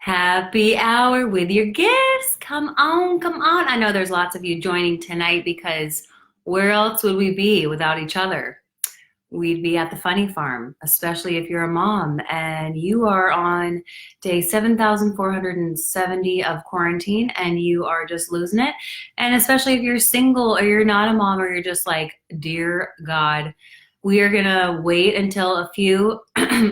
Happy hour with your gifts. Come on, come on. I know there's lots of you joining tonight because where else would we be without each other? We'd be at the funny farm, especially if you're a mom and you are on day 7,470 of quarantine and you are just losing it. And especially if you're single or you're not a mom or you're just like, dear God, we are gonna wait until a few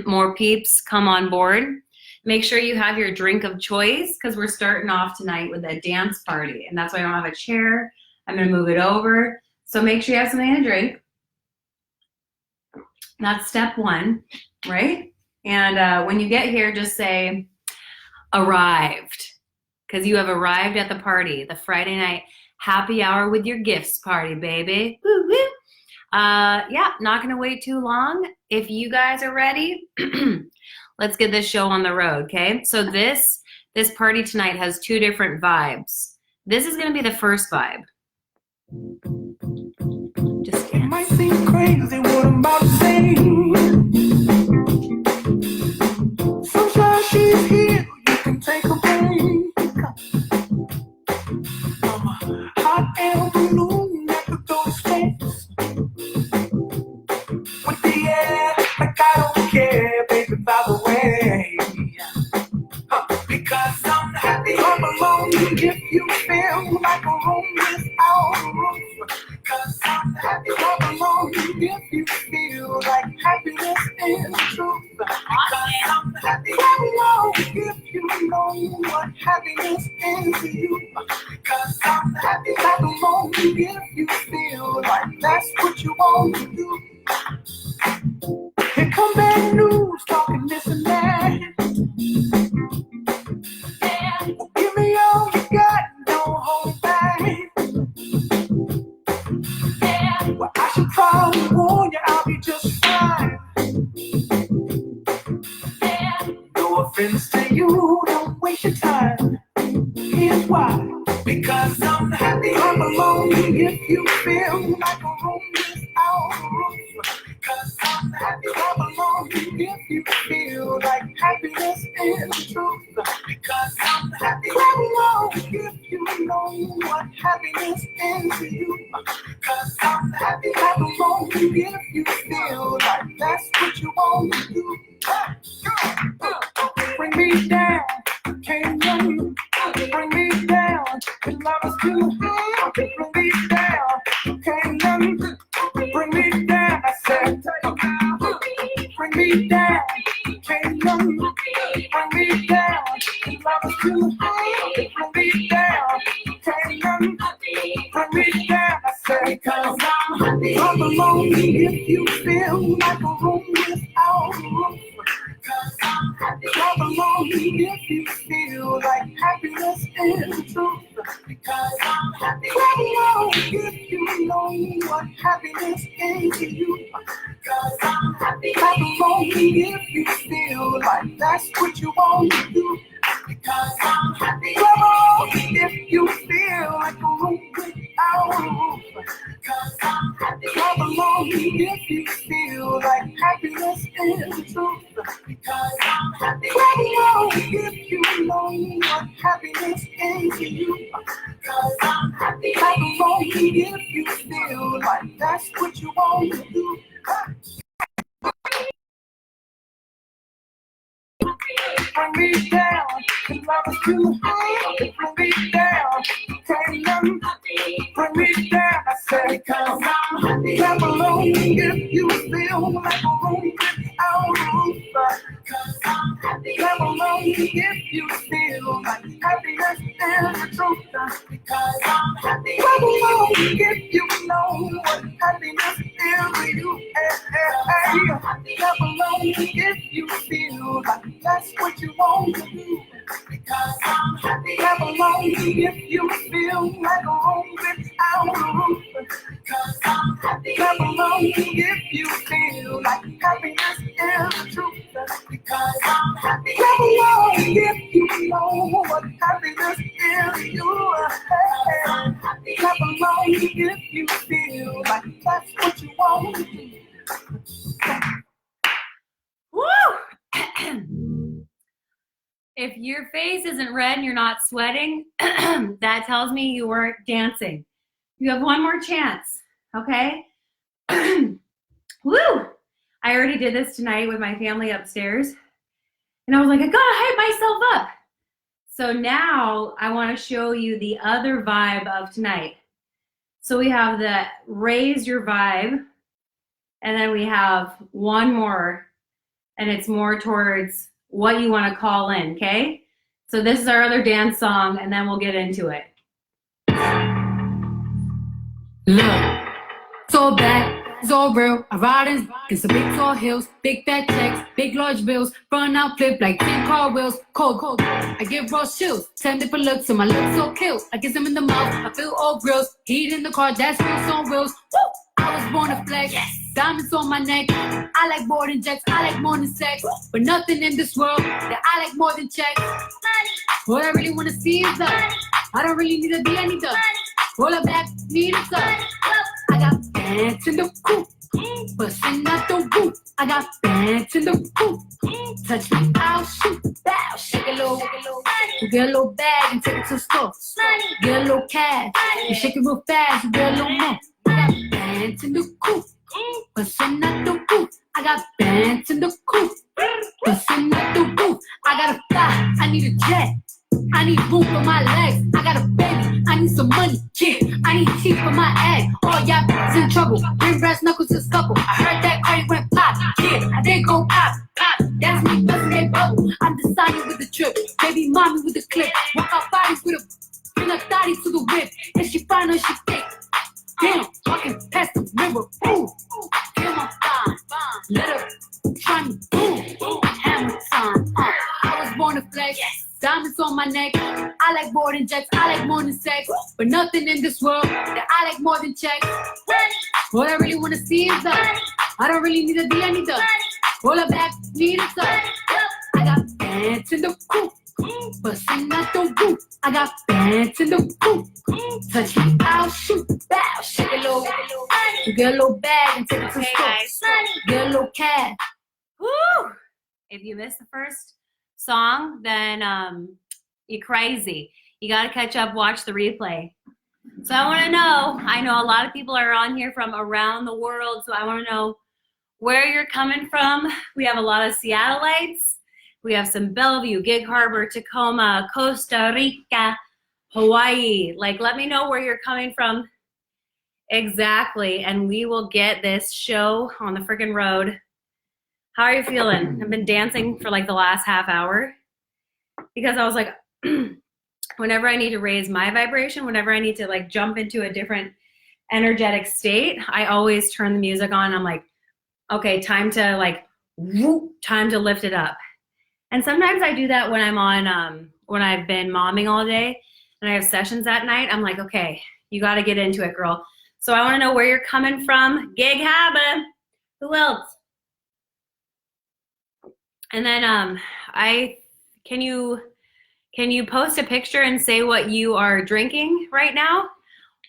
more peeps come on board. Make sure you have your drink of choice because we're starting off tonight with a dance party. And that's why I don't have a chair. I'm gonna move it over. So make sure you have something to drink. That's step one, right? And when you get here, just say, arrived, because you have arrived at the party, the Friday night happy hour with your gifts party, baby. Woo, woo. Yeah, not gonna wait too long. If you guys are ready, let's get this show on the road, okay? So this party tonight has two different vibes. This is gonna be the first vibe. Just dance. It might seem crazy what I'm about to say. Sunshine, she's here, you can take a break. I'm a hot air balloon that could go to space. With the air, like I don't care, baby, by the way. Because I'm happy I'm alone if you feel like a room without a roof. Because I'm happy I'm alone if you feel like happiness is the truth. Because I'm happy I'm alone if you know what happiness is to you. Because I'm happy I'm alone if you feel like that's what you want to do. Here come bad news talking this and that. Well, give me all you got, don't hold back. Well, I should probably warn you, I'll be just fine. No offense to you, don't waste your time. Here's why. Because I'm happy I'm alone if you feel like a room without a roof. Because I'm happy I'm alone if you feel like happiness is the truth. Because I'm happy I'm alone if you know what happiness is to you. Because I'm happy I'm alone if you feel like that's what you want to do. Bring me down, can't run. Bring me down, cause love is too high. Bring me down, can't run. Bring me down, I said. Bring me down, can't run. Bring me down, cause love is too high. Bring me down, can't run. Bring me down, I said. Cause I'm happy I'm alone if you feel like a room without a roof. Cause I'm happy I'm alone if you feel like happiness is the truth. Because I'm happy I'm alone if you know what happiness is to you. Because I'm happy I'm alone if you feel like that's what you want to do. Because I'm happy I'm alone if you feel like a room without a roof. Because I'm happy I'm alone if you feel like happiness is the truth. Because I'm happy I'm alone if you know what happiness is to you. Because I'm happy I'm alone if you feel like that's what you want to do. Bring me down, cause love is too high. Bring me down, can't run. Bring me down, I say, cause I'm happy I'm alone if you feel like a room without a roof. Cause I'm happy I'm alone if you feel like happiness is the truth. Because I'm happy I'm alone if you know what happiness is to you. I'm happy I'm alone if you feel like that's what you want to do. Because I'm happy I'm alone if you feel like a room without a roof. Because I'm happy I'm alone if you feel like happiness is the truth. Because I'm happy I'm alone if you know what happiness is to you. I'm happy I'm alone if you feel like that's what you want to do. Woo! If your face isn't red and you're not sweating, that tells me you weren't dancing. You have one more chance, okay? Woo! I already did this tonight with my family upstairs. And I was like, I gotta hype myself up. So now I wanna show you the other vibe of tonight. So we have the raise your vibe, and then we have one more, and it's more towards what you wanna call in, okay? So this is our other dance song, and then we'll get into it. Look, it's all bad, it's all real. I ride in some big tall hills, big fat checks, big large bills, run out, flip like 10 car wheels. Cold, I get raw chills, 10 different looks, and my lips so kill. I kiss them in the mouth, I feel all grills, heat in the car, that's wheels on wheels. Woo! I was born to flex, diamonds on my neck. I like more than jets, I like more than sex, but nothing in this world that I like more than checks. What I really wanna see is love. I don't really need a D, I need the roll it back, need a cup. I got bands in the coop, bustin' out the roof. I got bands in the coop. Touch me, I'll shoot. Bow, shake a little, you get a little bag and take it to the store. Get a little cash, you shake it real fast, you get a little more. I got bands in the coop, bustin' out the roof. I got bands in the coop, bustin' out the roof. I gotta fly, I need a jet. I need room for my legs. I got a baby. I need some money. Yeah, I need teeth for my egg. All y'all bitches in trouble. Bring brass knuckles to scuffle. I heard that Cardi went pop. Yeah, I did go pop. That's me busting that bubble. I'm designing with the trip. Baby mommy with the clip. Walk out bodies with a bring a thotty to the whip. If she fine or she thick. Damn, walking past the river. Ooh, kill my fine. Let her try me. Boom, hammer time. I was born to flex. Diamonds on my neck. I like more than jets. I like more than sex, but nothing in this world that I like more than checks. What I really wanna see is love. I don't really need a D, I need the roll it back, need a cup. I got bands in the coop, bustin' out the roof. I got bands in the coop. Touch me, I'll shoot. Bow, shake a little, you get a little bag and take it to the store. Get a little cash. Woo! If you missed the first song, then you're crazy. You got to catch up, watch the replay. So I know a lot of people are on here from around the world, so I want to know where you're coming from. We have a lot of Seattleites. We have some Bellevue, Gig Harbor, Tacoma, Costa Rica, Hawaii. Like, let me know where you're coming from exactly, and we will get this show on the freaking road. How are you feeling? I've been dancing for like the last half hour because I was like, whenever I need to raise my vibration, whenever I need to like jump into a different energetic state, I always turn the music on. I'm like, okay, time to like, whoop, time to lift it up. And sometimes I do that when I'm on, when I've been momming all day and I have sessions at night. I'm like, okay, you got to get into it, girl. So I want to know where you're coming from. Gig Harbor. Who else? And then can you post a picture and say what you are drinking right now,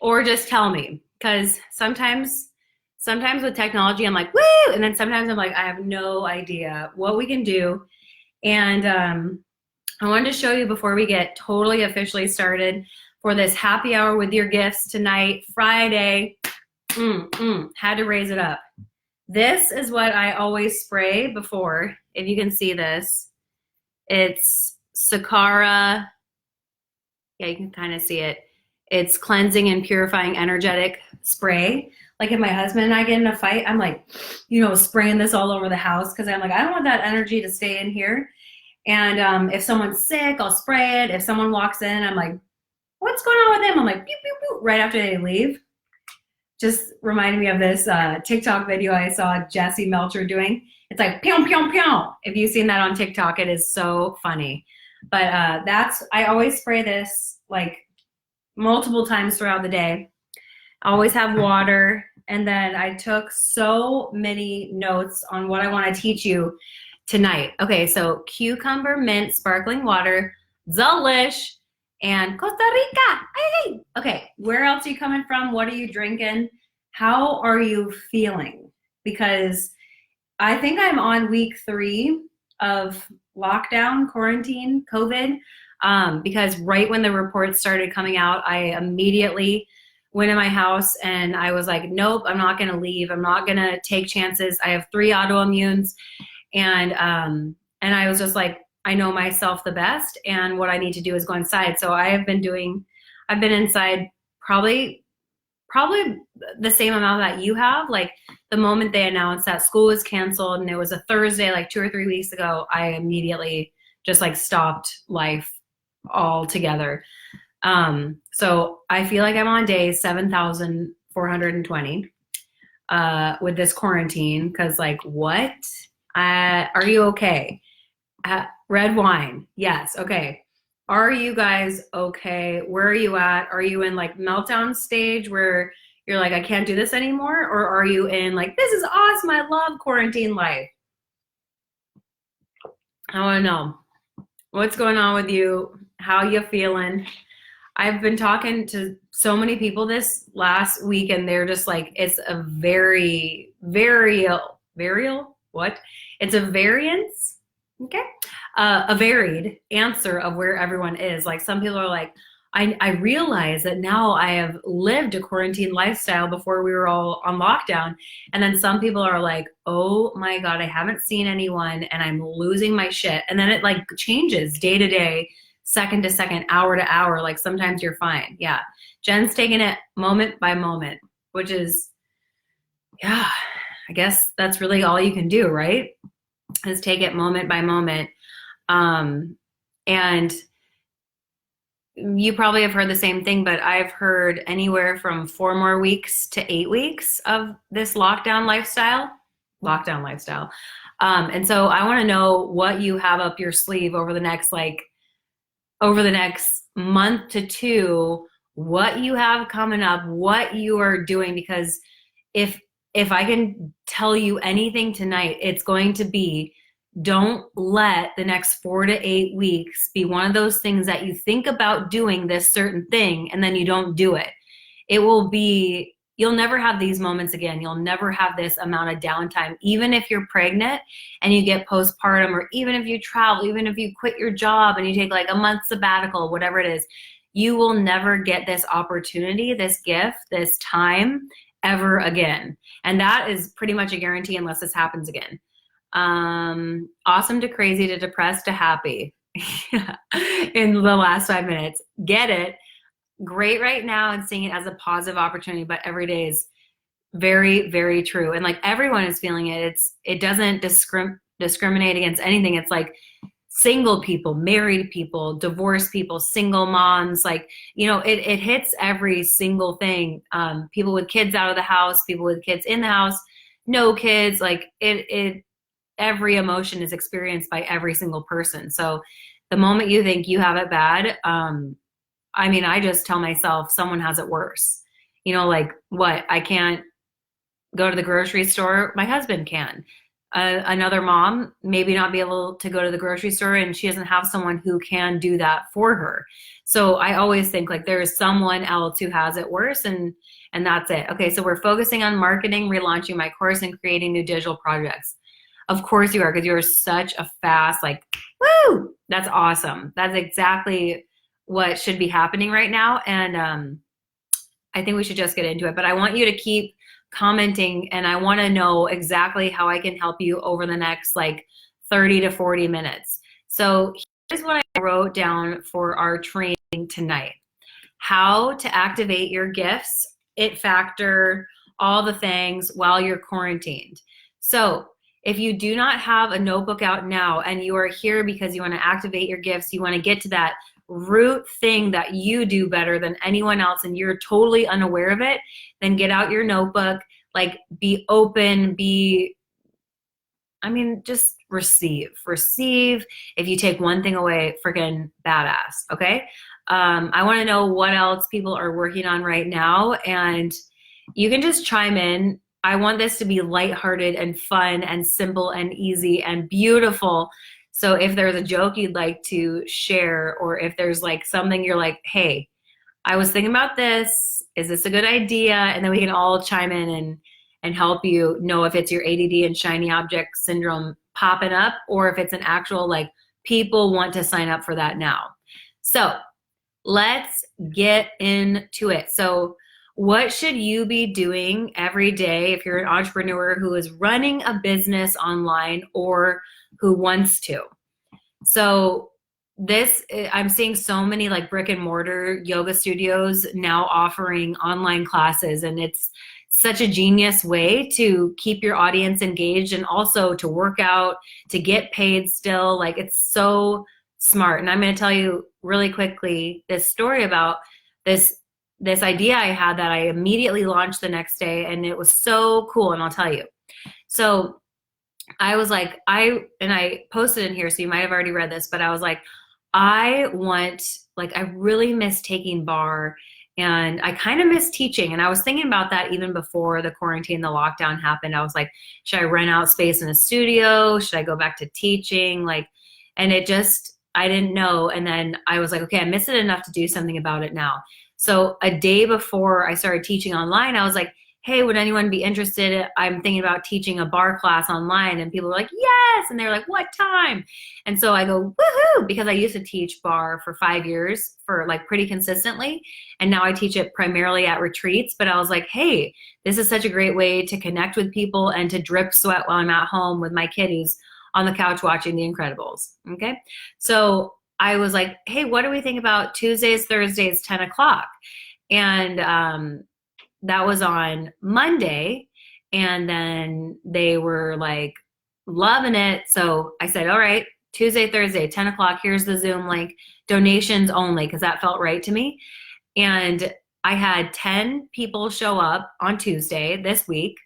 or just tell me? Because sometimes with technology I'm like, woo, and then sometimes I'm like, I have no idea what we can do. And I wanted to show you before we get totally officially started for this happy hour with your gifts tonight, Friday. Had to raise it up. This is what I always spray before. If you can see this, it's Sakara. Yeah, you can kind of see it. It's cleansing and purifying energetic spray. Like if my husband and I get in a fight, I'm like, spraying this all over the house because I'm like, I don't want that energy to stay in here. And if someone's sick, I'll spray it. If someone walks in, I'm like, what's going on with them? I'm like, pew, pew, pew, right after they leave. Just reminded me of this TikTok video I saw Jesse Melcher doing. It's like, pew, pew, pew. If you've seen that on TikTok, it is so funny. But I always spray this like multiple times throughout the day. I always have water. And then I took so many notes on what I want to teach you tonight. Okay, so cucumber mint sparkling water, delish, and Costa Rica. Hey. Okay, where else are you coming from? What are you drinking? How are you feeling? Because I think I'm on week 3 of lockdown, quarantine, COVID, because right when the reports started coming out, I immediately went in my house and I was like, nope, I'm not going to leave. I'm not going to take chances. I have 3 autoimmunes, and I was just like, I know myself the best, and what I need to do is go inside. So I've been inside probably the same amount that you have. Like the moment they announced that school was canceled and it was a Thursday, like 2 or 3 weeks ago, I immediately just like stopped life altogether. So I feel like I'm on day 7,420 with this quarantine, because like, what? Are you okay? Red wine, yes, okay. Are you guys okay? Where are you at? Are you in like meltdown stage where you're like, I can't do this anymore? Or are you in like, this is awesome, I love quarantine life? I want to know what's going on with you, how you feeling. I've been talking to so many people this last week, and they're just like, it's a what? It's a variance, okay? A varied answer of where everyone is. Like some people are like, I realize that now I have lived a quarantine lifestyle before we were all on lockdown. And then some people are like, oh my God, I haven't seen anyone and I'm losing my shit. And then it like changes day to day, second to second, hour to hour. Like sometimes you're fine. Yeah. Jen's taking it moment by moment, which is, yeah, I guess that's really all you can do, right? Is take it moment by moment. And you probably have heard the same thing, but I've heard anywhere from 4 more weeks to 8 weeks of this lockdown lifestyle. And so I want to know what you have up your sleeve over the next month to 2, what you have coming up, what you are doing, because if I can tell you anything tonight, it's going to be, don't let the next 4 to 8 weeks be one of those things that you think about doing this certain thing and then you don't do it. It will be, you'll never have these moments again. You'll never have this amount of downtime. Even if you're pregnant and you get postpartum, or even if you travel, even if you quit your job and you take like a month sabbatical, whatever it is, you will never get this opportunity, this gift, this time ever again. And that is pretty much a guarantee unless this happens again. Awesome to crazy to depressed to happy in the last 5 minutes. Get it. Great right now, and seeing it as a positive opportunity, but every day is very, very true. And like everyone is feeling it. It doesn't discriminate against anything. It's like single people, married people, divorced people, single moms, like, you know, it hits every single thing. People with kids out of the house, people with kids in the house, no kids, like every emotion is experienced by every single person. So the moment you think you have it bad, I mean, I just tell myself someone has it worse. You know, like what? I can't go to the grocery store. My husband can. Another mom maybe not be able to go to the grocery store, and she doesn't have someone who can do that for her. So I always think like there is someone else who has it worse, and that's it. Okay, so we're focusing on marketing, relaunching my course, and creating new digital projects. Of course you are, because you're such a fast, like, woo, that's awesome. That's exactly what should be happening right now. And I think we should just get into it. But I want you to keep commenting, and I want to know exactly how I can help you over the next like 30 to 40 minutes. So here's what I wrote down for our training tonight. How to activate your gifts, it factor, all the things while you're quarantined. So if you do not have a notebook out now and you are here because you want to activate your gifts, you want to get to that root thing that you do better than anyone else and you're totally unaware of it, then get out your notebook, like be open, just receive. If you take one thing away, freaking badass, okay? I want to know what else people are working on right now, and you can just chime in. I want this to be lighthearted and fun and simple and easy and beautiful. So if there's a joke you'd like to share, or if there's like something you're like, hey, I was thinking about this, is this a good idea? And then we can all chime in and help you know if it's your ADD and shiny object syndrome popping up or if it's an actual like people want to sign up for that now. So let's get into it. So what should you be doing every day if you're an entrepreneur who is running a business online or who wants to? So I'm seeing so many like brick and mortar yoga studios now offering online classes, and it's such a genius way to keep your audience engaged and also to work out, to get paid still. Like, it's so smart. And I'm going to tell you really quickly this story about this idea I had that I immediately launched the next day, and it was so cool, and I'll tell you. So I was like, I posted in here, so you might have already read this, but I was like, I really miss taking barre, and I kind of miss teaching. And I was thinking about that even before the quarantine, the lockdown happened. I was like, should I rent out space in a studio? Should I go back to teaching? And I didn't know. And then I was like, okay, I miss it enough to do something about it now. So a day before I started teaching online, I was like, hey, would anyone be interested? I'm thinking about teaching a barre class online. And people were like, yes. And they were like, what time? And so I go, woohoo, because I used to teach barre for 5 years for like pretty consistently. And now I teach it primarily at retreats. But I was like, hey, this is such a great way to connect with people and to drip sweat while I'm at home with my kiddies on the couch watching The Incredibles. Okay. So I was like, hey, what do we think about Tuesdays, Thursdays, 10 o'clock? And, that was on Monday, and then they were like loving it. So I said, all right, Tuesday, Thursday, 10 o'clock, here's the Zoom link, donations only, because that felt right to me. And I had 10 people show up on Tuesday this week,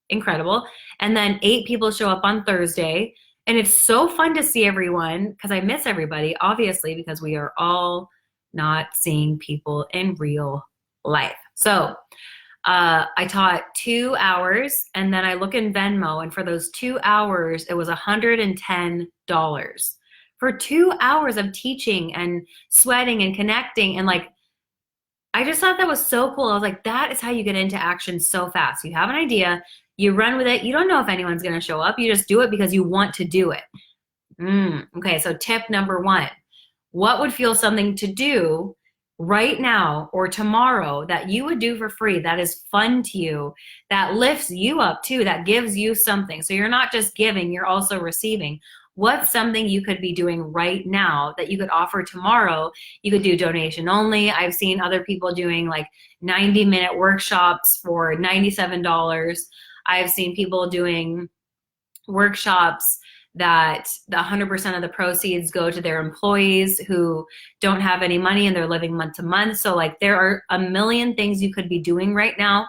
incredible. And then 8 people show up on Thursday. And it's so fun to see everyone, because I miss everybody, obviously, because we are all not seeing people in real life. So I taught 2 hours, and then I look in Venmo, and for those 2 hours, it was $110 for 2 hours of teaching and sweating and connecting. And like, I just thought that was so cool. I was like, that is how you get into action so fast. You have an idea, you run with it. You don't know if anyone's going to show up. You just do it because you want to do it. Okay, so tip number 1, what would feel something to do right now or tomorrow that you would do for free, that is fun to you, that lifts you up too, that gives you something? So you're not just giving, you're also receiving. What's something you could be doing right now that you could offer tomorrow? You could do donation only. I've seen other people doing like 90-minute workshops for $97. I've seen people doing workshops that the 100% of the proceeds go to their employees who don't have any money and they're living month to month. So like, there are a million things you could be doing right now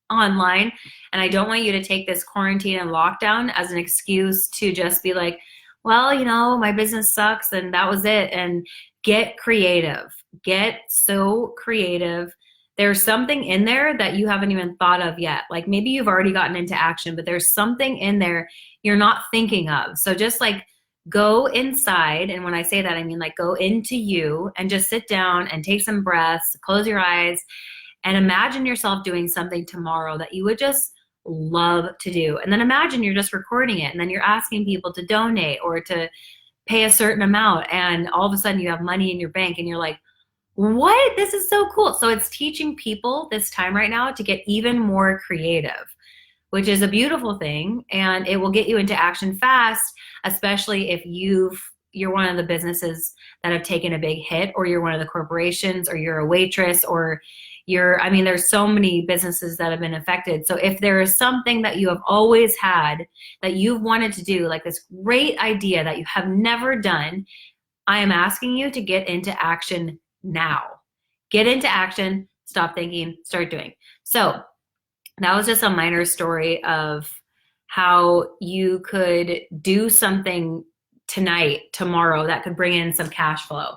online. And I don't want you to take this quarantine and lockdown as an excuse to just be like, well, you know, my business sucks and that was it. And get creative. Get so creative. There's something in there that you haven't even thought of yet. Like, maybe you've already gotten into action, but there's something in there you're not thinking of. So just like, go inside. And when I say that, I mean like, go into you and just sit down and take some breaths, close your eyes, and imagine yourself doing something tomorrow that you would just love to do. And then imagine you're just recording it, and then you're asking people to donate or to pay a certain amount. And all of a sudden you have money in your bank and you're like, what? This is so cool. So it's teaching people this time right now to get even more creative, which is a beautiful thing. And it will get you into action fast, especially if you're one of the businesses that have taken a big hit, or you're one of the corporations, or you're a waitress, or there's so many businesses that have been affected. So if there is something that you have always had that you've wanted to do, like this great idea that you have never done, I am asking you to get into action now. Get into action, stop thinking, start doing. So that was just a minor story of how you could do something tonight, tomorrow, that could bring in some cash flow.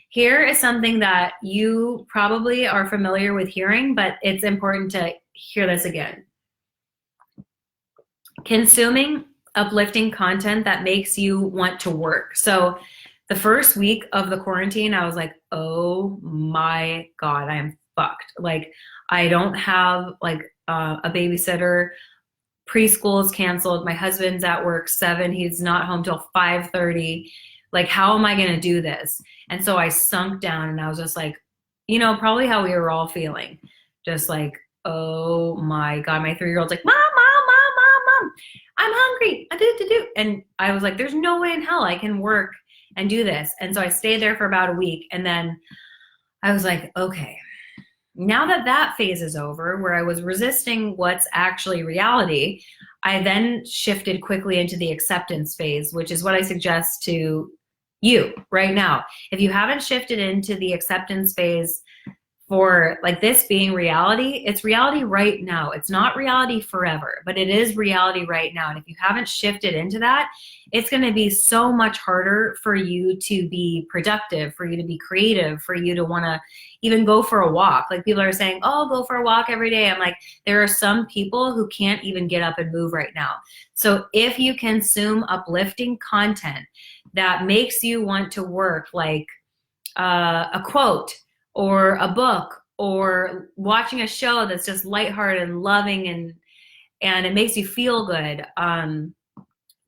Here is something that you probably are familiar with hearing, but it's important to hear this again. Consuming uplifting content that makes you want to work. So the first week of the quarantine, I was like, oh my God, I am fucked. Like, I don't have like a babysitter. preschool is canceled. My husband's at work 7. He's not home till 5:30. Like, how am I going to do this? And so I sunk down and I was just like, you know, probably how we were all feeling. Just like, oh my God, my 3-year-old's like, mom, I'm hungry. And I was like, there's no way in hell I can work and do this. And so I stayed there for about a week. And then I was like, okay, now that that phase is over, where I was resisting what's actually reality, I then shifted quickly into the acceptance phase, which is what I suggest to you right now. If you haven't shifted into the acceptance phase for like this being reality, it's reality right now. It's not reality forever, but it is reality right now. And if you haven't shifted into that, it's going to be so much harder for you to be productive, for you to be creative, for you to want to even go for a walk. Like, people are saying, oh, go for a walk every day. I'm like, there are some people who can't even get up and move right now. So if you consume uplifting content that makes you want to work, like a quote or a book, or watching a show that's just lighthearted and loving, and it makes you feel good,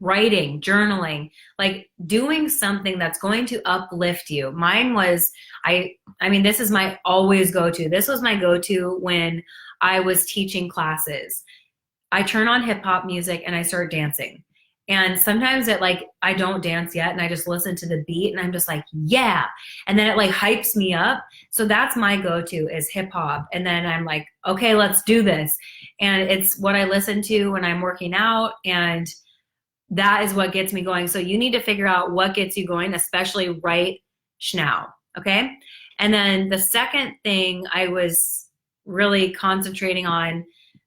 writing, journaling, like doing something that's going to uplift you. Mine was, I mean, this is my always go-to. This was my go-to when I was teaching classes. I turn on hip hop music and I start dancing. And sometimes it, like, I don't dance yet and I just listen to the beat and I'm just like, yeah. And then it like hypes me up. So that's my go-to, is hip hop. And then I'm like, okay, let's do this. And it's what I listen to when I'm working out, and that is what gets me going. So you need to figure out what gets you going, especially right now. Okay. And then the second thing I was really concentrating on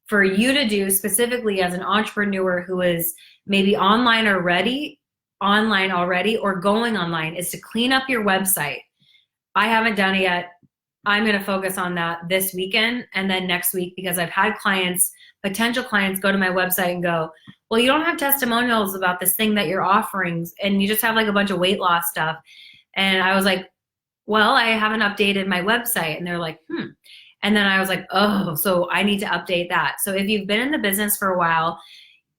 for you to do specifically as an entrepreneur who is maybe online already, or going online, is to clean up your website. I haven't done it yet. I'm going to focus on that this weekend and then next week, because I've had clients, potential clients, go to my website and go, well, you don't have testimonials about this thing that you're offering, and you just have like a bunch of weight loss stuff. And I was like, well, I haven't updated my website. And they're like, And then I was like, oh, so I need to update that. So if you've been in the business for a while,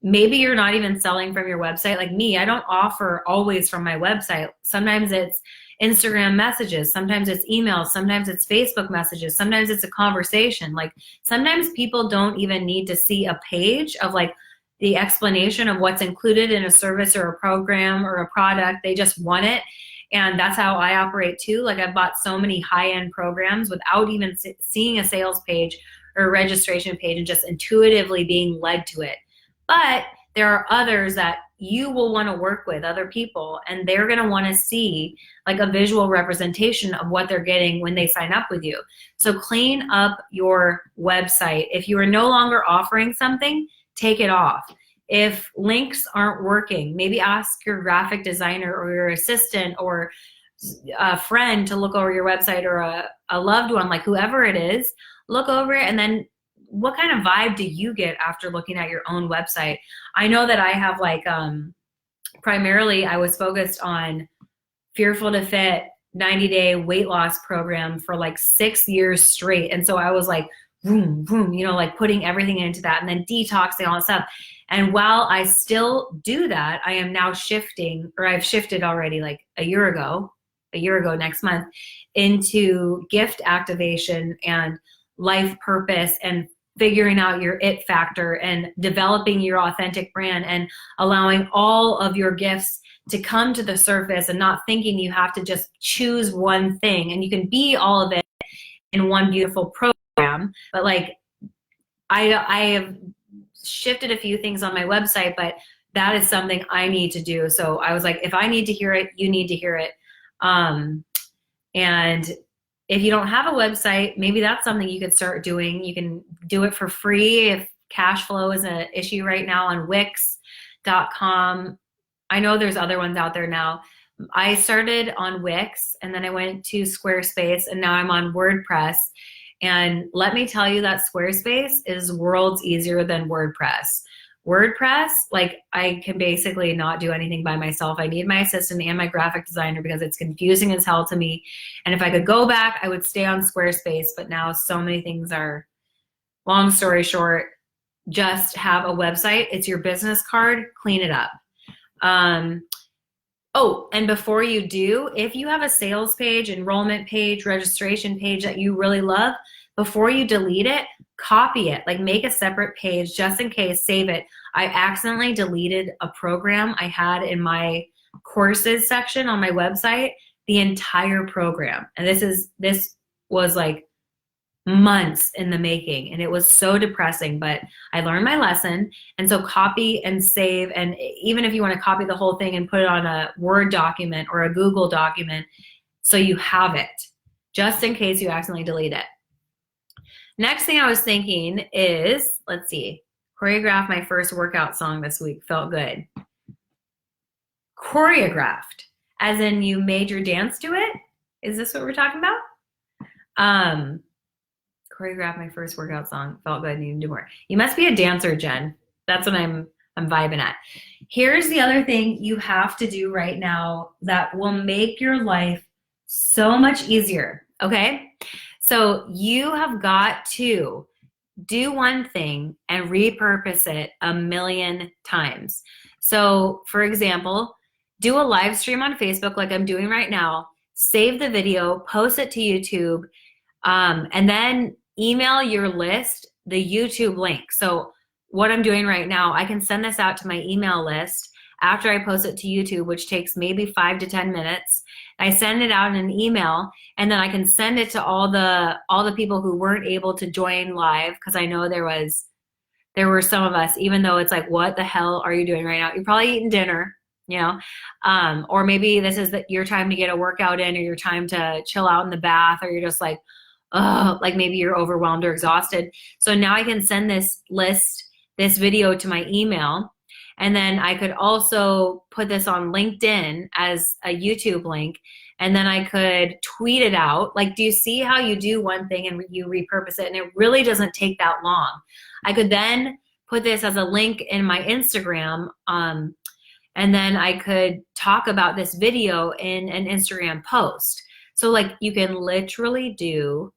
maybe you're not even selling from your website. Like me, I don't offer always from my website. Sometimes it's Instagram messages, sometimes it's emails, sometimes it's Facebook messages, sometimes it's a conversation. Like, sometimes people don't even need to see a page of like the explanation of what's included in a service or a program or a product. They just want it. And that's how I operate too. Like, I've bought so many high-end programs without even seeing a sales page or a registration page, and just intuitively being led to it. But there are others that you will want to work with, other people, and they're going to want to see like a visual representation of what they're getting when they sign up with you. So clean up your website. If you are no longer offering something, take it off. If links aren't working, maybe ask your graphic designer or your assistant or a friend to look over your website, or a loved one, like whoever it is, look over it. And then what kind of vibe do you get after looking at your own website? I know that I have like, primarily I was focused on Fearful to Fit 90-day weight loss program for like 6 years straight. And so I was like, boom, boom, you know, like putting everything into that, and then detoxing, all that stuff. And while I still do that, I am now shifting, or I've shifted already like a year ago next month, into gift activation and life purpose, and figuring out your it factor, and developing your authentic brand, and allowing all of your gifts to come to the surface, and not thinking you have to just choose one thing. And you can be all of it in one beautiful program. But like, I have shifted a few things on my website, but that is something I need to do. So I was like, if I need to hear it, you need to hear it. And if you don't have a website, maybe that's something you could start doing. You can do it for free if cash flow is an issue right now on Wix.com. I know there's other ones out there now. I started on Wix, and then I went to Squarespace, and now I'm on WordPress. And let me tell you that Squarespace is worlds easier than WordPress. WordPress, like, I can basically not do anything by myself. I need my assistant and my graphic designer because it's confusing as hell to me. And if I could go back, I would stay on Squarespace, but now so many things are, long story short, just have a website. It's your business card. Clean it up. Oh, and before you do, if you have a sales page, enrollment page, registration page that you really love, before you delete it, copy it. Like make a separate page just in case, save it. I accidentally deleted a program I had in my courses section on my website, the entire program. And this was like months in the making, and it was so depressing, but I learned my lesson. And so copy and save, and even if you want to copy the whole thing and put it on a Word document or a Google document so you have it, just in case you accidentally delete it. Next thing I was thinking is, let's see, choreograph my first workout song this week. Felt good. Choreographed, as in you made your dance to it? Is this what we're talking about? Choreograph my first workout song. Felt good. Need to do more. You must be a dancer, Jen. That's what I'm vibing at. Here's the other thing you have to do right now that will make your life so much easier. Okay? So you have got to do one thing and repurpose it a million times. So for example, do a live stream on Facebook like I'm doing right now, save the video, post it to YouTube, and then email your list the YouTube link. So what I'm doing right now, I can send this out to my email list after I post it to YouTube, which takes maybe 5 to 10 minutes. I send it out in an email, and then I can send it to all the people who weren't able to join live, because I know there were some of us, even though it's like, what the hell are you doing right now? You're probably eating dinner, you know, or maybe this is your time to get a workout in, or your time to chill out in the bath, or you're just like, oh, like maybe you're overwhelmed or exhausted. So now I can send this video to my email, and then I could also put this on LinkedIn as a YouTube link, and then I could tweet it out. Like, do you see how you do one thing and you repurpose it, and it really doesn't take that long? I could then put this as a link in my Instagram, and then I could talk about this video in an Instagram post. So like you can literally do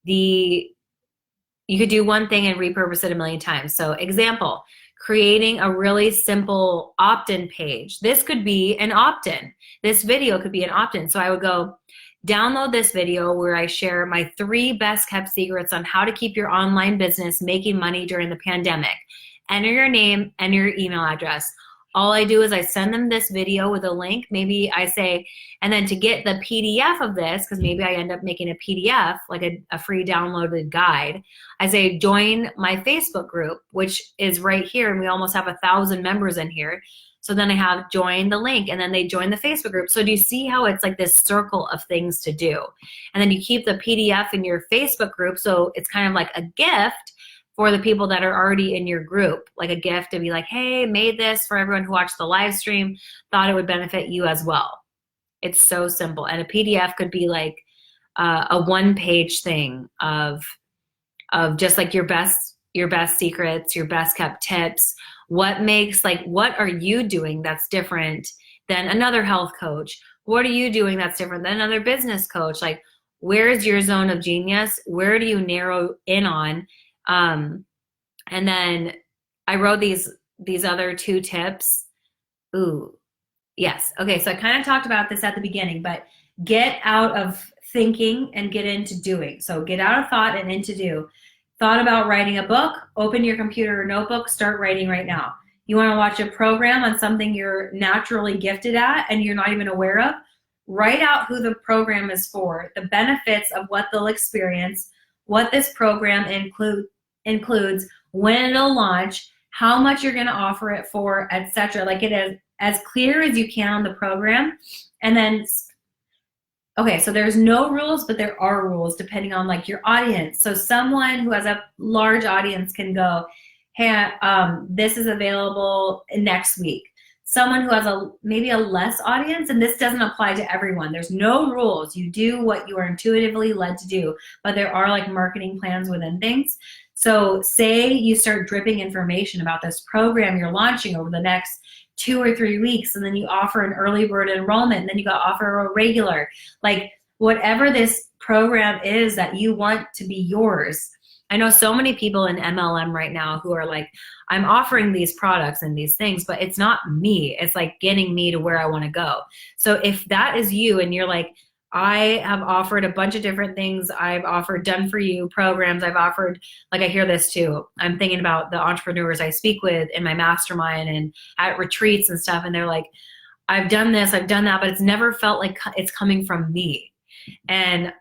you could do one thing and repurpose it a million times. So example, creating a really simple opt-in page. This could be an opt-in. This video could be an opt-in. So I would go, download this video where I share my 3 best kept secrets on how to keep your online business making money during the pandemic. Enter your name and your email address. All I do is I send them this video with a link. Maybe I say, and then to get the PDF of this, because maybe I end up making a PDF, like a free downloaded guide, I say, join my Facebook group, which is right here. And we almost have 1,000 members in here. So then I have join the link, and then they join the Facebook group. So do you see how it's like this circle of things to do? And then you keep the PDF in your Facebook group. So it's kind of like a gift for the people that are already in your group, like a gift to be like, hey, made this for everyone who watched the live stream, thought it would benefit you as well. It's so simple. And a PDF could be like a 1-page thing of just like your best secrets, your best kept tips. What are you doing that's different than another health coach? What are you doing that's different than another business coach? Like, where is your zone of genius? Where do you narrow in on? And then I wrote these other 2 tips. Ooh, yes. Okay. So I kind of talked about this at the beginning, but get out of thinking and get into doing. So get out of thought and into do. Thought about writing a book, open your computer or notebook, start writing right now. You want to watch a program on something you're naturally gifted at and you're not even aware of? Write out who the program is for, the benefits of what they'll experience, what this program includes, when it'll launch, how much you're going to offer it for, etc. Like it is as clear as you can on the program. And then, okay, so there's no rules, but there are rules depending on like your audience. So someone who has a large audience can go, hey, this is available next week. Someone who has maybe a less audience, and this doesn't apply to everyone. There's no rules. You do what you are intuitively led to do, but there are like marketing plans within things. So say you start dripping information about this program you're launching over the next 2 or 3 weeks, and then you offer an early bird enrollment, and then you got offer a regular, like whatever this program is that you want to be yours. I know so many people in MLM right now who are like, I'm offering these products and these things, but it's not me. It's like getting me to where I want to go. So if that is you and you're like, I have offered a bunch of different things. I've offered done for you programs. I've offered, like I hear this too. I'm thinking about the entrepreneurs I speak with in my mastermind and at retreats and stuff. And they're like, I've done this, I've done that, but it's never felt like it's coming from me. And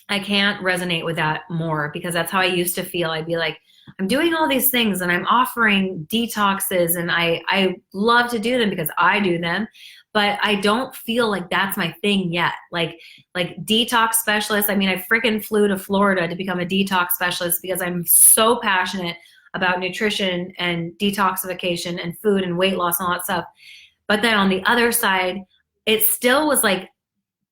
I can't resonate with that more because that's how I used to feel. I'd be like, I'm doing all these things and I'm offering detoxes and I love to do them because I do them, but I don't feel like that's my thing yet. Like detox specialist. I mean, I freaking flew to Florida to become a detox specialist because I'm so passionate about nutrition and detoxification and food and weight loss and all that stuff. But then on the other side, it still was like,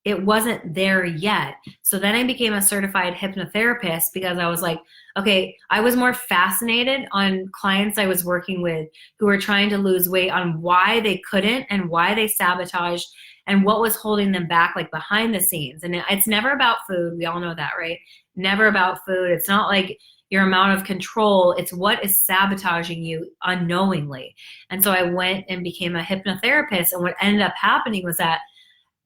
it wasn't there yet. So then I became a certified hypnotherapist because I was like, okay, I was more fascinated on clients I was working with who were trying to lose weight on why they couldn't and why they sabotaged and what was holding them back, like behind the scenes. And it's never about food. We all know that, right? Never about food. It's not like your amount of control. It's what is sabotaging you unknowingly. And so I went and became a hypnotherapist. And what ended up happening was that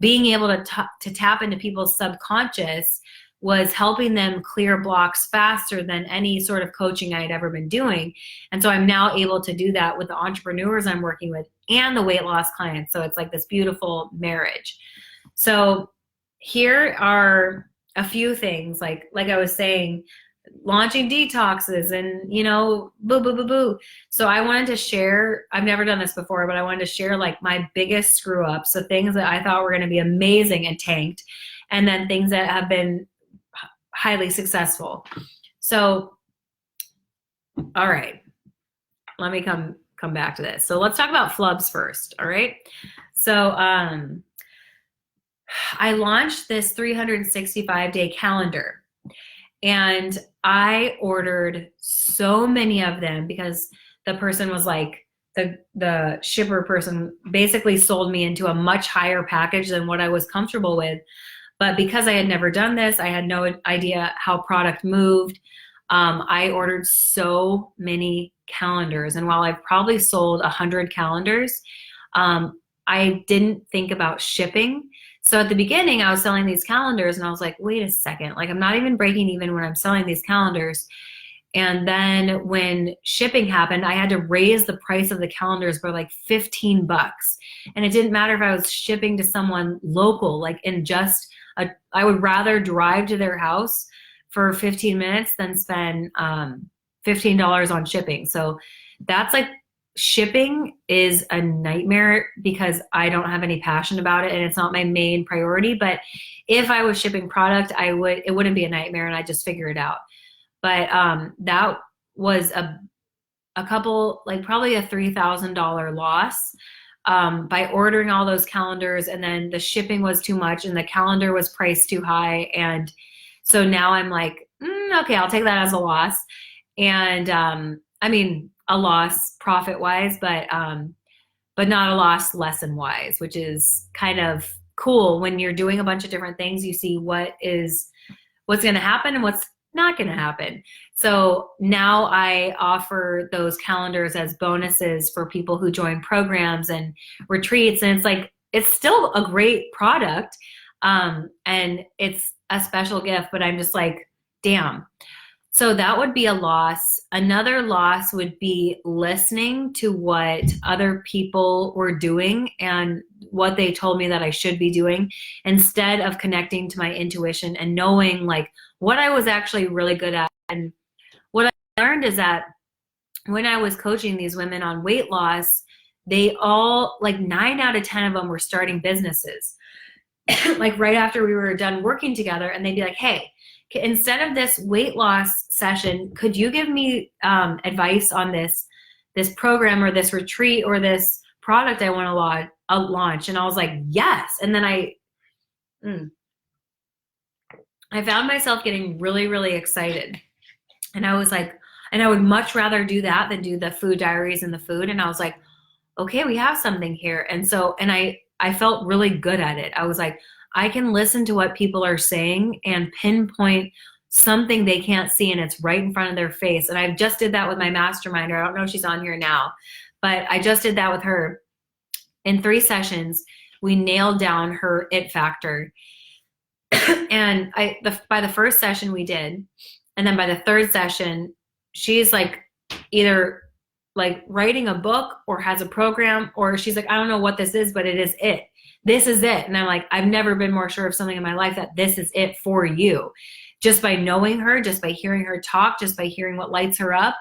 being able to tap into people's subconscious was helping them clear blocks faster than any sort of coaching I had ever been doing. And so I'm now able to do that with the entrepreneurs I'm working with and the weight loss clients. So it's like this beautiful marriage. So here are a few things, like I was saying, launching detoxes and, boo, boo, boo, boo. So I wanted to share, I've never done this before, but I wanted to share like my biggest screw ups. So things that I thought were going to be amazing and tanked, and then things that have been highly successful. So, all right, let me come back to this. So let's talk about flubs first. All right. So, I launched this 365-day calendar. And I ordered so many of them because the person was like, the shipper person basically sold me into a much higher package than what I was comfortable with. But because I had never done this, I had no idea how product moved. I ordered so many calendars. And while I've probably sold 100 calendars, I didn't think about shipping. So at the beginning, I was selling these calendars and I was like, wait a second, like I'm not even breaking even when I'm selling these calendars. And then when shipping happened, I had to raise the price of the calendars by like $15. And it didn't matter if I was shipping to someone local, like I would rather drive to their house for 15 minutes than spend $15 on shipping. So that's like, shipping is a nightmare because I don't have any passion about it and it's not my main priority. But if I was shipping product, it wouldn't be a nightmare and I'd just figure it out. But that was a couple, like probably a $3,000 loss by ordering all those calendars, and then the shipping was too much and the calendar was priced too high. And so now I'm like, okay, I'll take that as a loss. And I mean, a loss profit wise, but not a loss lesson wise, which is kind of cool. When you're doing a bunch of different things, you see what's going to happen and what's not going to happen. So now I offer those calendars as bonuses for people who join programs and retreats. And it's still a great product. And it's a special gift, but I'm just like, damn. So that would be a loss. Another loss would be listening to what other people were doing and what they told me that I should be doing, instead of connecting to my intuition and knowing like what I was actually really good at. And what I learned is that when I was coaching these women on weight loss, they all, like 9 out of 10 of them were starting businesses. Like right after we were done working together, and they'd be like, hey, instead of this weight loss session, could you give me advice on this program or this retreat or this product I want to launch? And I was like, yes. And then I found myself getting really, really excited. And I was like, and I would much rather do that than do the food diaries and the food. And I was like, okay, we have something here. And so, and I felt really good at it. I was like, I can listen to what people are saying and pinpoint something they can't see, and it's right in front of their face. And I just did that with my mastermind. I don't know if she's on here now, but I just did that with her. In 3 sessions, we nailed down her it factor. And by the first session we did, and then by the 3rd session, she's like either like writing a book or has a program, or she's like, I don't know what this is, but it is it. This is it. And I'm like, I've never been more sure of something in my life that this is it for you. Just by knowing her, just by hearing her talk, just by hearing what lights her up.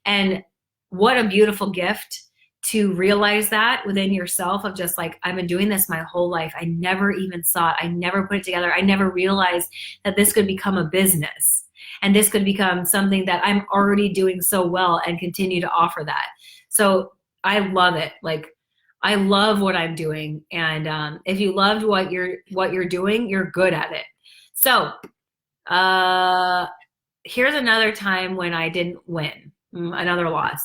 And what a beautiful gift to realize that within yourself, of just like, I've been doing this my whole life. I never even saw it. I never put it together. I never realized that this could become a business, and this could become something that I'm already doing so well and continue to offer that. So I love it. Like, I love what I'm doing. And if you loved what you're doing, you're good at it. So here's another time when I didn't win, another loss,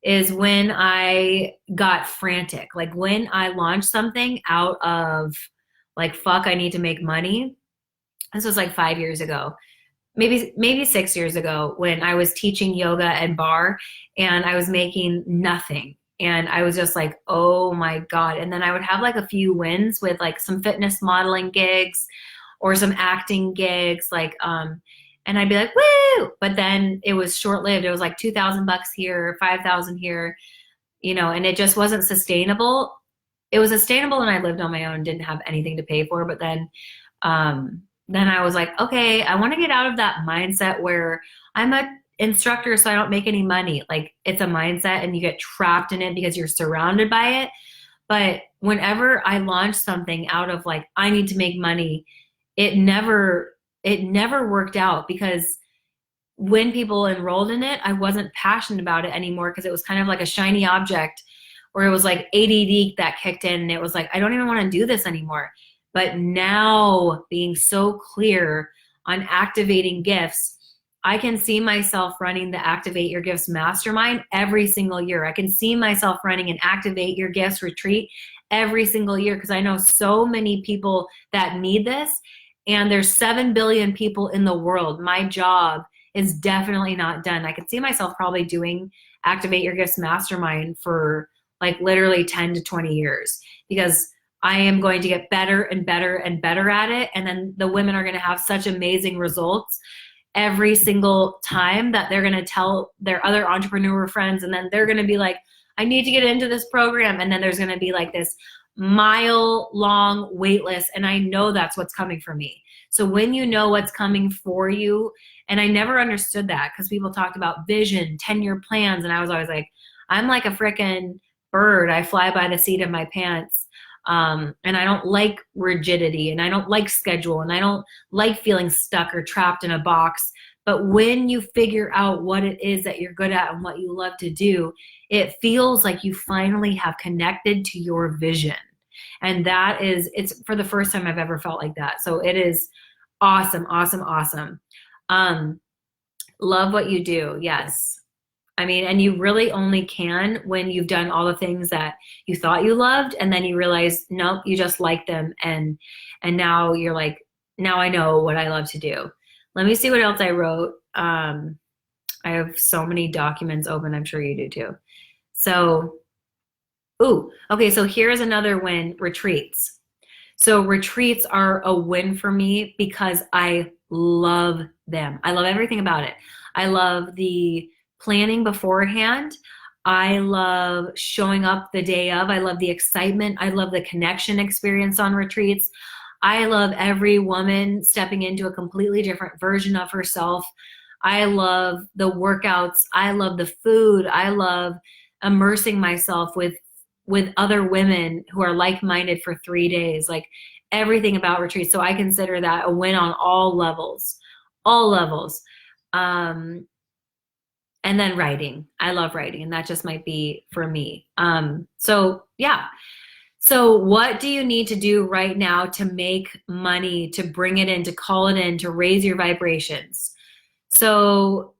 is when I got frantic. Like when I launched something out of like, fuck, I need to make money. This was like 5 years ago, maybe 6 years ago, when I was teaching yoga and bar, and I was making nothing. And I was just like, oh my God. And then I would have like a few wins with like some fitness modeling gigs or some acting gigs, like, and I'd be like, woo! But then it was short-lived. It was like $2,000 here, 5,000 here, and it just wasn't sustainable. It was sustainable when I lived on my own, didn't have anything to pay for. But then I was like, okay, I want to get out of that mindset where I'm an instructor, so I don't make any money. Like, it's a mindset, and you get trapped in it because you're surrounded by it. But whenever I launch something out of like, I need to make money, it never worked out, because when people enrolled in it, I wasn't passionate about it anymore, because it was kind of like a shiny object, or it was like ADD that kicked in, and it was like, I don't even want to do this anymore. But now, being so clear on activating gifts, I can see myself running the Activate Your Gifts Mastermind every single year. I can see myself running an Activate Your Gifts retreat every single year, because I know so many people that need this. And there's 7 billion people in the world. My job is definitely not done. I could see myself probably doing Activate Your Gifts Mastermind for like literally 10 to 20 years, because I am going to get better and better and better at it. And then the women are going to have such amazing results every single time that they're going to tell their other entrepreneur friends. And then they're going to be like, I need to get into this program. And then there's going to be like this mile-long wait list, and I know that's what's coming for me. So when you know what's coming for you, and I never understood that, because people talked about vision, 10-year plans, and I was always like, I'm like a freaking bird. I fly by the seat of my pants, and I don't like rigidity, and I don't like schedule, and I don't like feeling stuck or trapped in a box. But when you figure out what it is that you're good at and what you love to do, it feels like you finally have connected to your vision. And that is, it's for the first time I've ever felt like that. So it is awesome, awesome, awesome. Love what you do. Yes. I mean, and you really only can when you've done all the things that you thought you loved, and then you realize, nope, you just like them. And now you're like, now I know what I love to do. Let me see what else I wrote. I have so many documents open. I'm sure you do too. So, okay. So here's another win, retreats. So retreats are a win for me because I love them. I love everything about it. I love the planning beforehand. I love showing up the day of. I love the excitement. I love the connection experience on retreats. I love every woman stepping into a completely different version of herself. I love the workouts. I love the food. I love immersing myself with other women who are like-minded for 3 days, like everything about retreats. So I consider that a win on all levels, all levels. And then writing. I love writing, and that just might be for me. So yeah. So what do you need to do right now to make money, to bring it in, to call it in, to raise your vibrations? So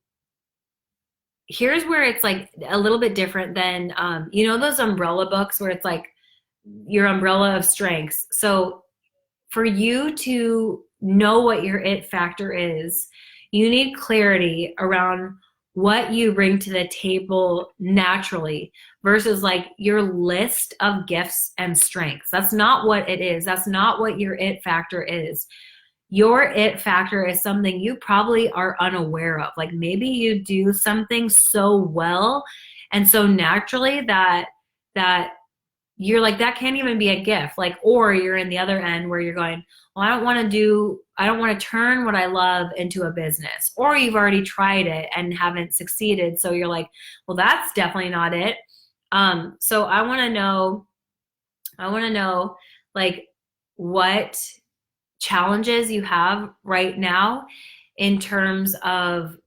here's where it's like a little bit different than, those umbrella books where it's like your umbrella of strengths. So for you to know what your it factor is, You need clarity around what you bring to the table naturally versus like your list of gifts and strengths. That's not what it is. That's not what your it factor is. Your it factor is something you probably are unaware of. Like maybe you do something so well and so naturally that you're like, that can't even be a gift. Like, or you're in the other end where you're going, well, I don't want to turn what I love into a business. Or you've already tried it and haven't succeeded. So you're like, well, that's definitely not it. So I want to know like what challenges you have right now in terms of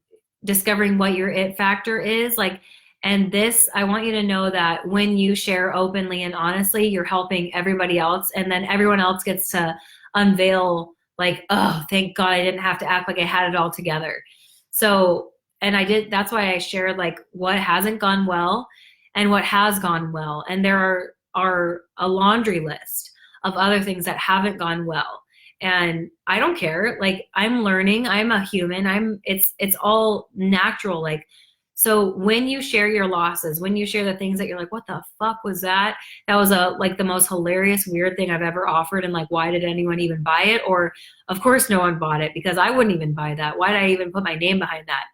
discovering what your it factor is. Like, and this, I want you to know that when you share openly and honestly, you're helping everybody else. And then everyone else gets to unveil like, oh, thank God I didn't have to act like I had it all together. So, and I did, that's why I shared like what hasn't gone well and what has gone well. And there are a laundry list of other things that haven't gone well. And I don't care. Like I'm learning, I'm a human. It's all natural. Like, so when you share your losses, when you share the things that you're like, what the fuck was that? That was like the most hilarious, weird thing I've ever offered. And like, why did anyone even buy it? Or of course no one bought it because I wouldn't even buy that. Why did I even put my name behind that?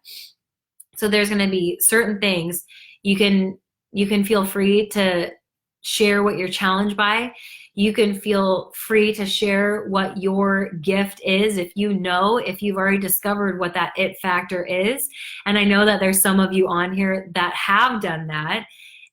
So there's going to be certain things you can feel free to share what you're challenged by. You can feel free to share what your gift is if you've already discovered what that it factor is. And I know that there's some of you on here that have done that.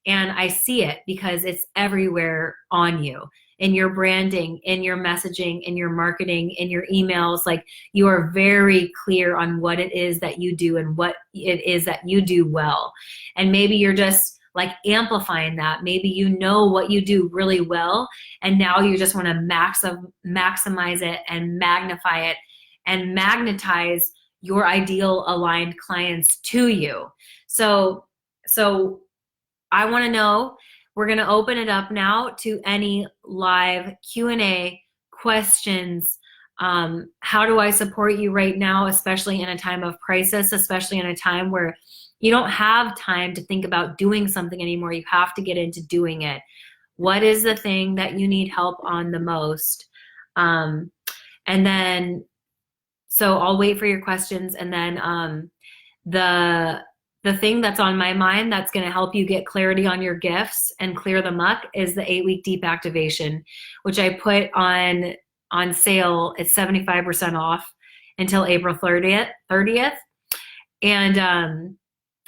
And I see it because it's everywhere on you, in your branding, in your messaging, in your marketing, in your emails. Like you are very clear on what it is that you do and what it is that you do well. And maybe you're just like amplifying that. Maybe you know what you do really well, and now you just want to maximize it and magnify it and magnetize your ideal aligned clients to you. So I want to know, we're going to open it up now to any live Q&A questions. How do I support you right now, especially in a time of crisis, especially in a time where you don't have time to think about doing something anymore. You have to get into doing it. What is the thing that you need help on the most? And then, so I'll wait for your questions. And then the thing that's on my mind that's going to help you get clarity on your gifts and clear the muck is the 8-week deep activation, which I put on sale. It's 75% off until April 30th. And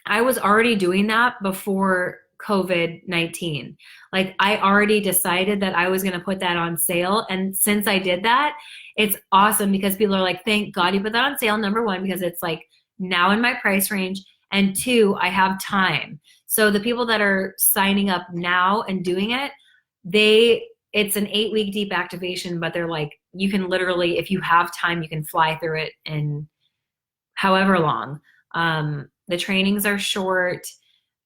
I was already doing that before COVID-19. Like I already decided that I was going to put that on sale. And since I did that, it's awesome because people are like, thank God you put that on sale. Number one, because it's like now in my price range. And two, I have time. So the people that are signing up now and doing it, it's an 8-week deep activation, but they're like, you can literally, if you have time, you can fly through it in however long. The trainings are short.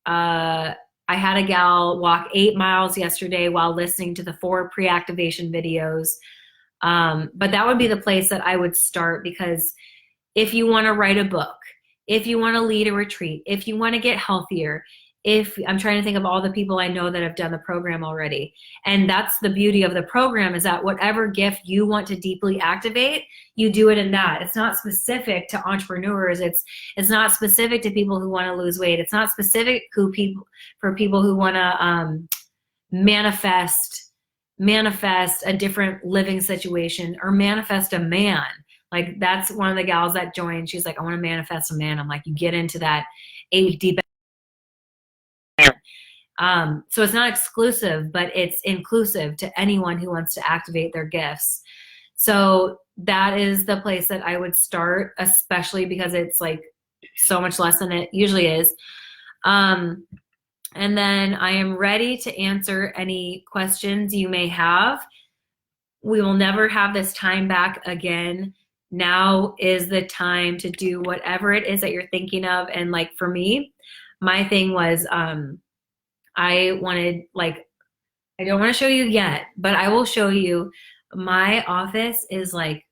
I had a gal walk 8 miles yesterday while listening to the 4 pre-activation videos. But that would be the place that I would start, because if you want to write a book, if you want to lead a retreat, if you want to get healthier, I'm trying to think of all the people I know that have done the program already. And that's the beauty of the program, is that whatever gift you want to deeply activate, you do it in that. It's not specific to entrepreneurs. It's not specific to people who want to lose weight. It's not specific for people who want to manifest a different living situation or manifest a man. Like that's one of the gals that joined. She's like, I want to manifest a man. I'm like, you get into that 8-week deep. So it's not exclusive, but it's inclusive to anyone who wants to activate their gifts. So that is the place that I would start, especially because it's like so much less than it usually is. And then I am ready to answer any questions you may have. We will never have this time back again. Now is the time to do whatever it is that you're thinking of. And like for me, my thing was, I wanted, like, I don't want to show you yet, but I will show you. My office is like,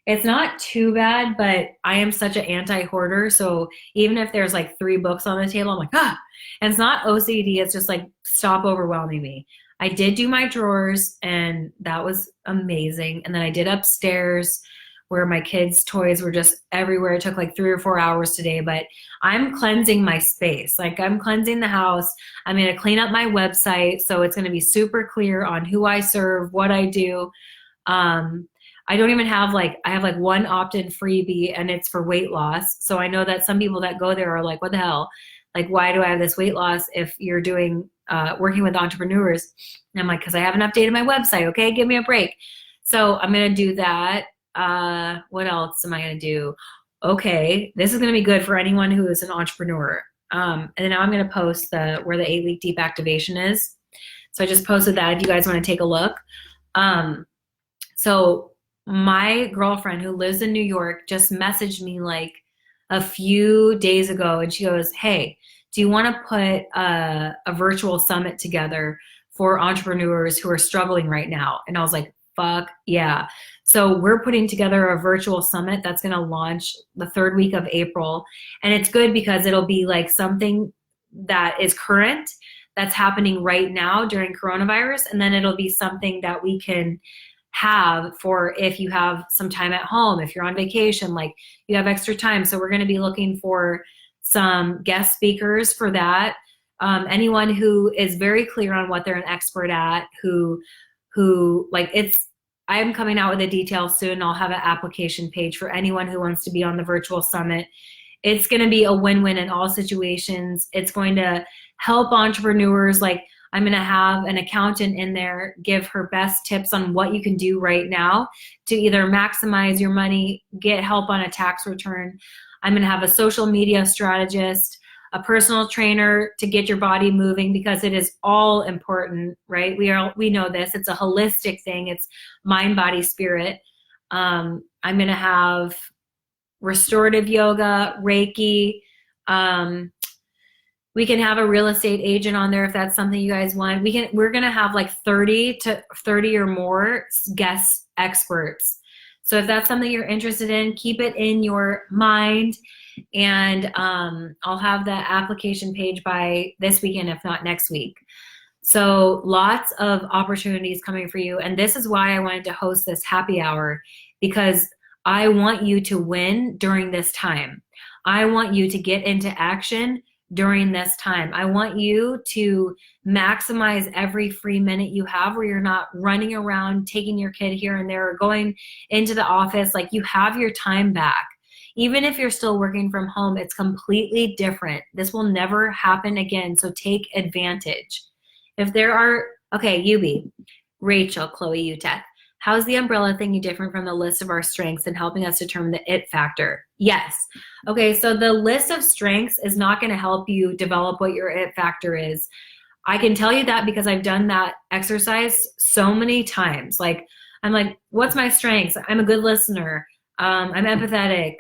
It's not too bad, but I am such an anti-hoarder. So even if there's like 3 books on the table, I'm like, ah, and it's not OCD. It's just like, stop overwhelming me. I did do my drawers and that was amazing. And then I did upstairs where my kids' toys were just everywhere. It took like 3 or 4 hours today, but I'm cleansing my space. Like I'm cleansing the house. I'm going to clean up my website. So it's going to be super clear on who I serve, what I do. I don't even have I have like one opt-in freebie and it's for weight loss. So I know that some people that go there are like, what the hell? Like, why do I have this weight loss if you're doing, working with entrepreneurs? And I'm like, because I haven't updated my website. Okay, give me a break. So I'm going to do that. What else am I going to do? Okay, this is going to be good for anyone who is an entrepreneur. And then now I'm going to post where the 8-week deep activation is. So I just posted that if you guys want to take a look. So my girlfriend who lives in New York just messaged me like a few days ago and she goes, hey, do you want to put a virtual summit together for entrepreneurs who are struggling right now? And I was like, fuck yeah. So we're putting together a virtual summit that's going to launch the 3rd week of April. And it's good because it'll be like something that is current, that's happening right now during coronavirus. And then it'll be something that we can have for if you have some time at home, if you're on vacation, like you have extra time. So we're going to be looking for some guest speakers for that. Anyone who is very clear on what they're an expert at, who like I'm coming out with the details soon. I'll have an application page for anyone who wants to be on the virtual summit. It's going to be a win-win in all situations. It's going to help entrepreneurs. Like I'm going to have an accountant in there give her best tips on what you can do right now to either maximize your money, get help on a tax return. I'm going to have a social media strategist, a personal trainer to get your body moving because it is all important, right? We know this. It's a holistic thing. It's mind, body, spirit. I'm going to have restorative yoga, Reiki. We can have a real estate agent on there if that's something you guys want. We're going to have like 30 or more guest experts. So if that's something you're interested in, keep it in your mind. And I'll have the application page by this weekend, if not next week. So lots of opportunities coming for you. And this is why I wanted to host this happy hour, because I want you to win during this time. I want you to get into action during this time. I want you to maximize every free minute you have where you're not running around taking your kid here and there or going into the office. Like you have your time back. Even if you're still working from home, it's completely different. This will never happen again. So take advantage. If there are, okay, Yubi, Rachel, Chloe, Uteth, how's the umbrella thingy different from the list of our strengths and helping us determine the it factor? Yes. Okay, so the list of strengths is not going to help you develop what your it factor is. I can tell you that because I've done that exercise so many times. Like, I'm like, what's my strengths? I'm a good listener. I'm empathetic.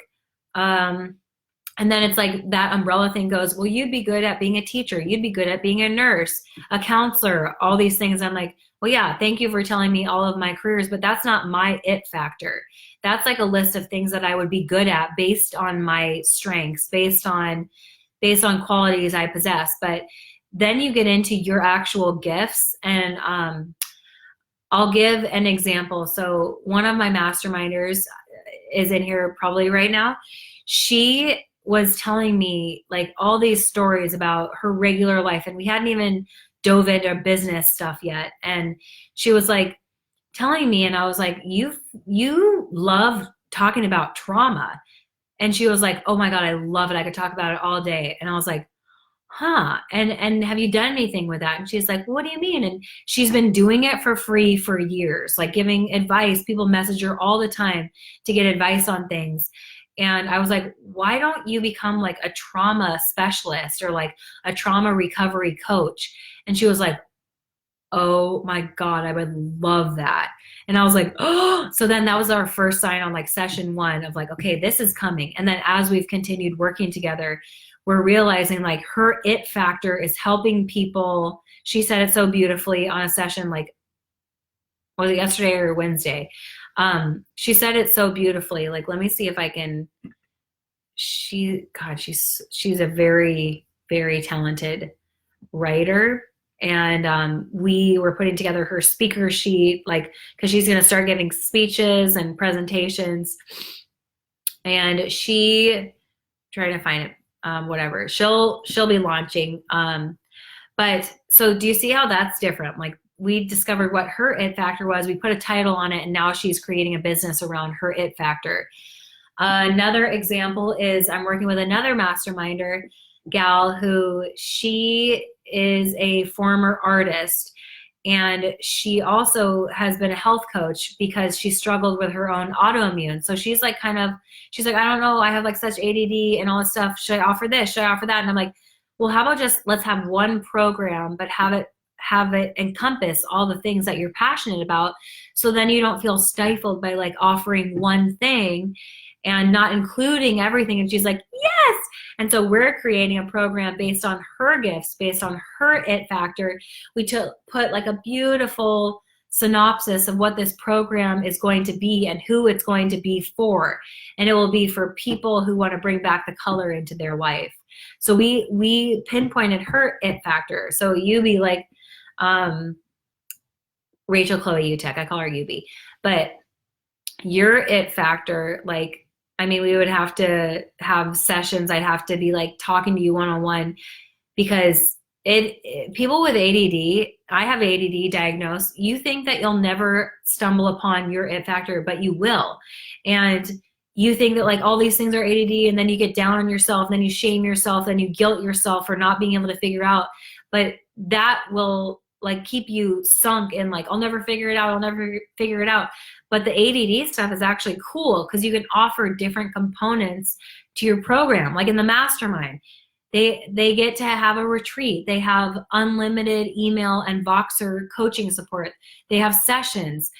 And then it's like that umbrella thing goes, well, you'd be good at being a teacher. You'd be good at being a nurse, a counselor, all these things. I'm like, well, yeah, thank you for telling me all of my careers, but that's not my it factor. That's like a list of things that I would be good at based on my strengths, based on qualities I possess. But then you get into your actual gifts, and I'll give an example. So one of my masterminders is in here probably right now. She was telling me like all these stories about her regular life, and we hadn't even dove into business stuff yet. And she was like telling me, and I was like, you love talking about trauma. And she was like, oh my God, I love it. I could talk about it all day. And I was like, huh, and have you done anything with that? And she's like, what do you mean? And she's been doing it for free for years, like giving advice. People message her all the time to get advice on things. And I was like, why don't you become like a trauma specialist or like a trauma recovery coach? And she was like, oh my God, I would love that. And I was like, oh, so then that was our first sign on like session 1 of like, okay, this is coming. And then as we've continued working together, we're realizing like her it factor is helping people. She said it so beautifully on a session, like, was it yesterday or Wednesday? She said it so beautifully. Like, let me see if I can, she's a very, very talented writer. And we were putting together her speaker sheet, like, because she's going to start giving speeches and presentations. And she, trying to find it, whatever. She'll be launching. But so do you see how that's different? Like, we discovered what her it factor was. We put a title on it, and now she's creating a business around her it factor. Another example is I'm working with another masterminder gal who she is a former artist, and she also has been a health coach because she struggled with her own autoimmune. So she's like, she's like, I don't know, I have like such ADD and all this stuff. Should I offer this? Should I offer that? And I'm like, well, how about just let's have one program, but have it encompass all the things that you're passionate about. So then you don't feel stifled by like offering one thing and not including everything. And she's like, yes. And so we're creating a program based on her gifts, based on her it factor. We put like a beautiful synopsis of what this program is going to be and who it's going to be for. And it will be for people who want to bring back the color into their life. So we pinpointed her it factor. So Yubi, like Rachel Chloe Utech, I call her Yubi. But your it factor, like, I mean, we would have to have sessions. I'd have to be like talking to you one-on-one because people with ADD, I have ADD diagnosed. You think that you'll never stumble upon your it factor, but you will. And you think that like all these things are ADD, and then you get down on yourself, then you shame yourself, then you guilt yourself for not being able to figure out. But that will like keep you sunk in like, I'll never figure it out. I'll never figure it out. But the ADD stuff is actually cool because you can offer different components to your program. Like in the mastermind, they get to have a retreat. They have unlimited email and Voxer coaching support. They have sessions.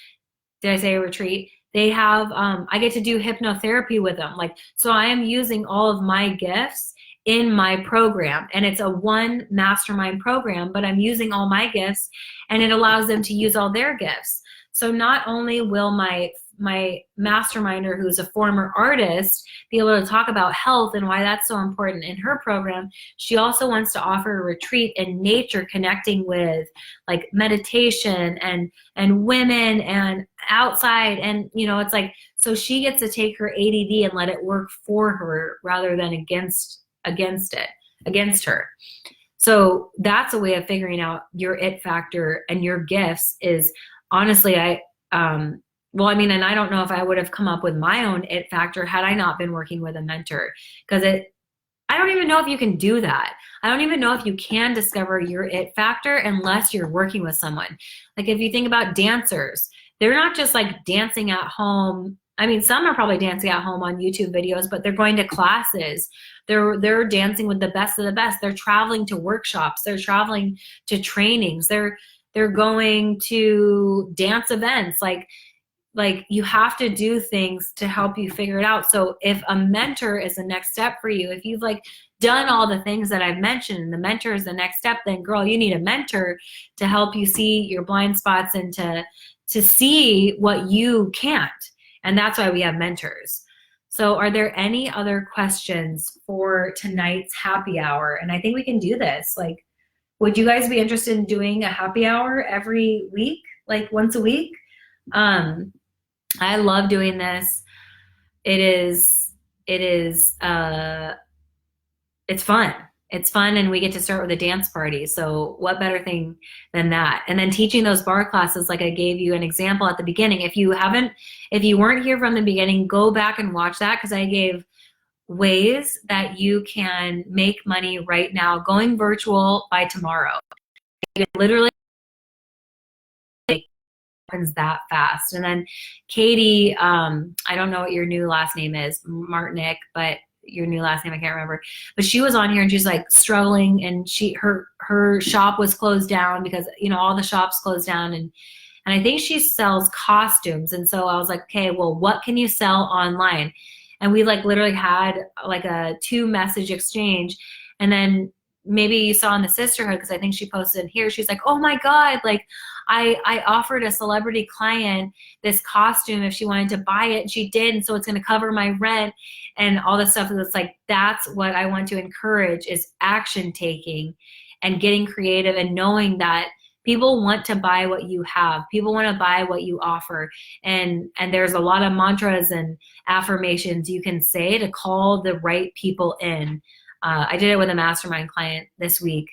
Did I say a retreat? They have, I get to do hypnotherapy with them. Like, so I am using all of my gifts in my program, and it's a one mastermind program, but I'm using all my gifts and it allows them to use all their gifts. So not only will my masterminder, who's a former artist, be able to talk about health and why that's so important in her program, she also wants to offer a retreat in nature, connecting with like meditation and women and outside. And, you know, it's like, so she gets to take her ADD and let it work for her rather than against her. So that's a way of figuring out your it factor and your gifts is honestly, well, I mean, and I don't know if I would have come up with my own it factor had I not been working with a mentor, because I don't even know if you can do that. I don't even know if you can discover your it factor unless you're working with someone. Like if you think about dancers, they're not just like dancing at home. I mean, some are probably dancing at home on YouTube videos, but they're going to classes. They're dancing with the best of the best. They're traveling to workshops. They're traveling to trainings. They're going to dance events. Like you have to do things to help you figure it out. So if a mentor is the next step for you, if you've like done all the things that I've mentioned and the mentor is the next step, then girl, you need a mentor to help you see your blind spots and to see what you can't. And that's why we have mentors. So are there any other questions for tonight's happy hour? And I think we can do this. Like, would you guys be interested in doing a happy hour every week, like once a week? I love doing this. It's fun. It's fun, and we get to start with a dance party. So what better thing than that? And then teaching those bar classes, like I gave you an example at the beginning. If you weren't here from the beginning, go back and watch that, because I gave ways that you can make money right now going virtual by tomorrow. You can literally happens that fast. And then Katie, I don't know what your new last name is, Martinick, but your new last name I can't remember, but she was on here and she's like struggling, and her shop was closed down because, you know, all the shops closed down, and I think she sells costumes. And so I was like, okay, well, what can you sell online? And we like literally had like a 2-message exchange. And then maybe you saw in the sisterhood, because I think she posted in here, she's like, oh my God, like I offered a celebrity client this costume if she wanted to buy it, and she did, and so it's going to cover my rent and all this stuff. It's like, that's what I want to encourage, is action taking and getting creative and knowing that people want to buy what you have. People want to buy what you offer. And there's a lot of mantras and affirmations you can say to call the right people in. I did it with a mastermind client this week,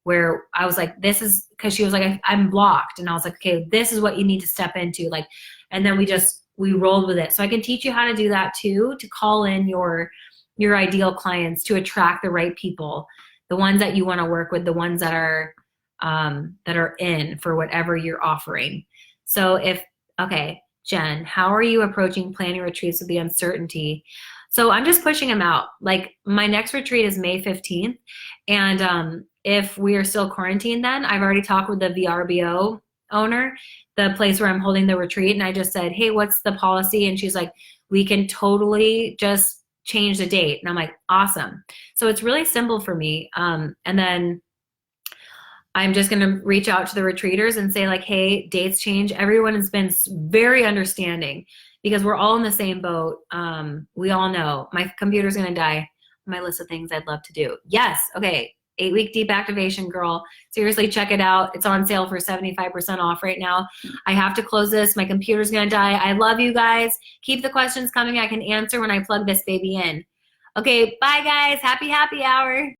where I was like, this is, because she was like, I'm blocked. And I was like, okay, this is what you need to step into. Like, and then we rolled with it. So I can teach you how to do that too, to call in your ideal clients, to attract the right people, the ones that you want to work with, the ones that are in for whatever you're offering. So okay, Jen, how are you approaching planning retreats with the uncertainty? So I'm just pushing them out. Like, my next retreat is May 15th. And if we are still quarantined, then I've already talked with the VRBO owner, the place where I'm holding the retreat. And I just said, hey, what's the policy? And she's like, we can totally just change the date. And I'm like, awesome. So it's really simple for me. And then I'm just going to reach out to the retreaters and say, like, hey, dates change. Everyone has been very understanding, because we're all in the same boat. We all know my computer's going to die. My list of things I'd love to do. Yes. Okay. 8-week deep activation, girl. Seriously, check it out. It's on sale for 75% off right now. I have to close this. My computer's going to die. I love you guys. Keep the questions coming. I can answer when I plug this baby in. Okay. Bye, guys. Happy hour.